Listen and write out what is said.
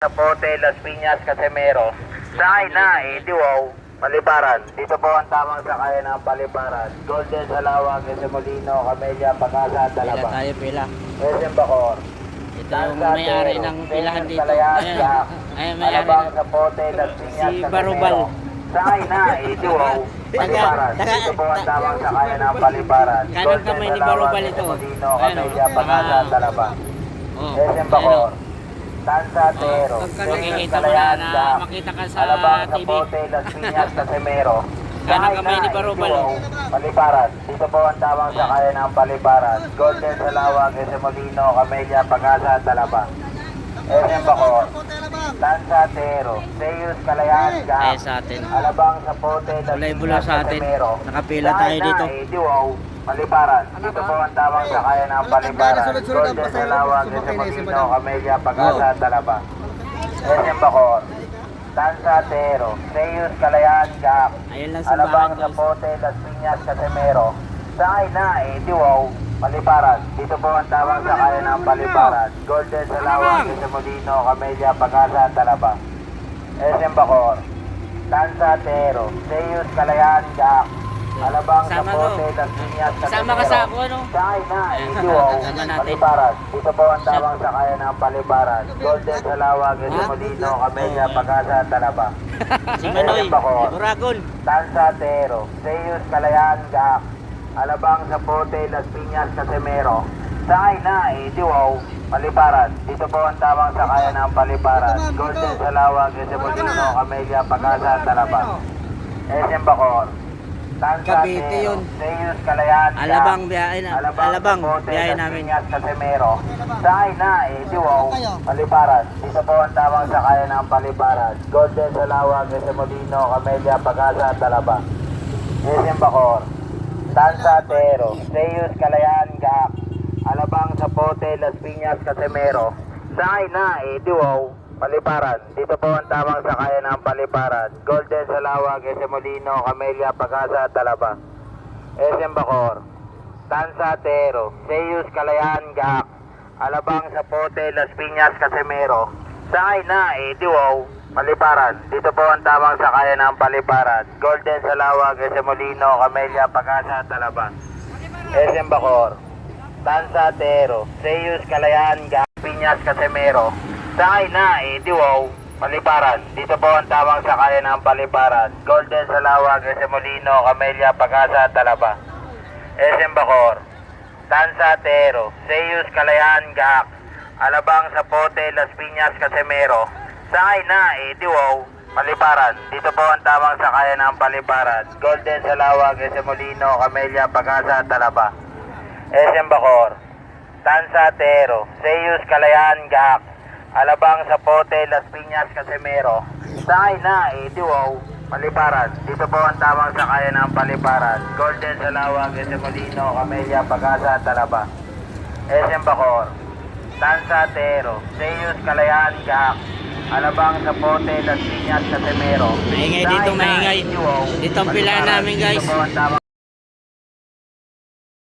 Zapote, Las Piñas, Casimero. Sakay na, Wow, Paliparan. Dito po ang tamang sakay ng Paliparan. Golden, Salawag, SM Molino, Camellia, Pagasa, Pila Talaba. tayo, pila. SM Bacor. Ito yung may-ari ng pilahan dito. Ayan, ayan may-ari Alabang, na. Zapote, Las Piñas, Si Barubal. Sakay na, Wow, Paliparan. Dito po ang tamang sakay ng Paliparan. Kanang kamay ni Barubal ito. Molino, Ayan, Camellia, oh. Pagasa, Talaba. Oh, SM ayan, Bacor. oh. Tansa, Tero. Makikita mo na makita ka sa Alabang, TV. Zapote, Las Piñas, Casimero. Kanang kamay ni Barubal. Paliparan. Dito po ang tamang sakay ng Paliparan. Golden, Salawag, SM Molino, Camellia, Pagasa, Talaba. SM Bacor. Tansa, Tero. Teus, Kalayaan, Gap. Sa atin. Alabang, Zapote, Las Bulay-bula Piñas, sa atin. Casimero. Nakapila tayo dito. Wow, Paliparan. Dito po ang tamang sakay ng Paliparan. Golden, Salawag, SM Molino, Camellia, Pagasa, Talaba. SM Bacor. Tansa, Tero. Teus, Kalayaan, Gap. Ayun lang Alabang, simbahan guys. Zapote, Las Piñas, Casimero. Sakay na, Wow, Paliparan. Dito po ang tamang sakay ng Paliparan. Golden, Salawag, SM Molino, Camellia, Pagasa, Talaba. SM Bacor. Tansa, Tero. Teus, Kalayaan, Gap. Alabang, Sama Zapote, to. Las Piñas, Sama ka sa ako, ano? Sakay na, Ayan. Wow, Ano natin? Paliparan. Dito po ang tamang sakay ng Paliparan. Golden, Salawag, SM Molino, Camellia, Pagasa, Talaba. Si Manoy, SM Bacor. Buragon. Tansa, Tero. Teus, Kalayaan, Gap. Alabang, Zapote, Las Piñas, Casimero. Sakay na, Wow, Paliparan. Dito po ang tamang sakay ng Paliparan. Golden, Salawag, SM Molino, Camellia, Pagasa, Talaba. SM Bacor. Tansa, Cavite Tero. yun. Teus, Kalayaan, Gap. Alabang biyahe na. Alabang Zapote, biyahe Las namin. Piñas, Casimero. Sakay na, Wow, Paliparan. Dito po ang tamang sakay ng Paliparan. Golden, Salawag, SM Molino, Camellia, Pagasa, Talaba. SM Bacor. Tansa, Tero. Teus, Kalayaan, Gap. Alabang, Zapote, Las Piñas, Casimero. Sakay na, Wow, Paliparan. Dito po ang tamang sakay ng Paliparan. Golden, Salawag, SM Molino, Camellia, Pagasa, Talaba. SM Bacor. Tansa, Tero. Teus, Kalayaan, Gap. Alabang, Zapote, Las Piñas, Casimero. Sakay na, Wow, Paliparan. Dito po ang tamang sakay ng Paliparan. Golden, Salawag, SM Molino, Camellia, Pagasa, Talaba. SM Bacor. Tansa, Tero. Teus, Kalayaan, Gap. Piñas, Casimero. Sakay na, Wow, Paliparan. Dito po ang tamang sakay ng Paliparan. Golden, Salawag, SM Molino, Camellia, Pagasa, Talaba. SM Bacor. Tansa, Tero. Teus, Kalayaan, Gap. Alabang, Zapote, Las Piñas, Casimero. Sakay na, Wow, Paliparan. Dito po ang tamang sakay ng Paliparan. Golden, Salawag, SM Molino, Camellia, Pagasa, Talaba. SM Bacor. Tansa, Tero. Teus, Kalayaan, Gap. Alabang, Zapote, Las Piñas, Casimero. Sakay na, Wow, Paliparan. Dito po ang tamang sakay ng Paliparan. Golden, Salawag, SM Molino, Camellia, Pagasa, Talaba. SM Bacor. Tansa, Tero. Teus, Kalayaan, Gap. Alabang, Zapote, Las Piñas, Casimero. Maingay dito, maingay. Dito ang pila namin guys. Dito po ang tamang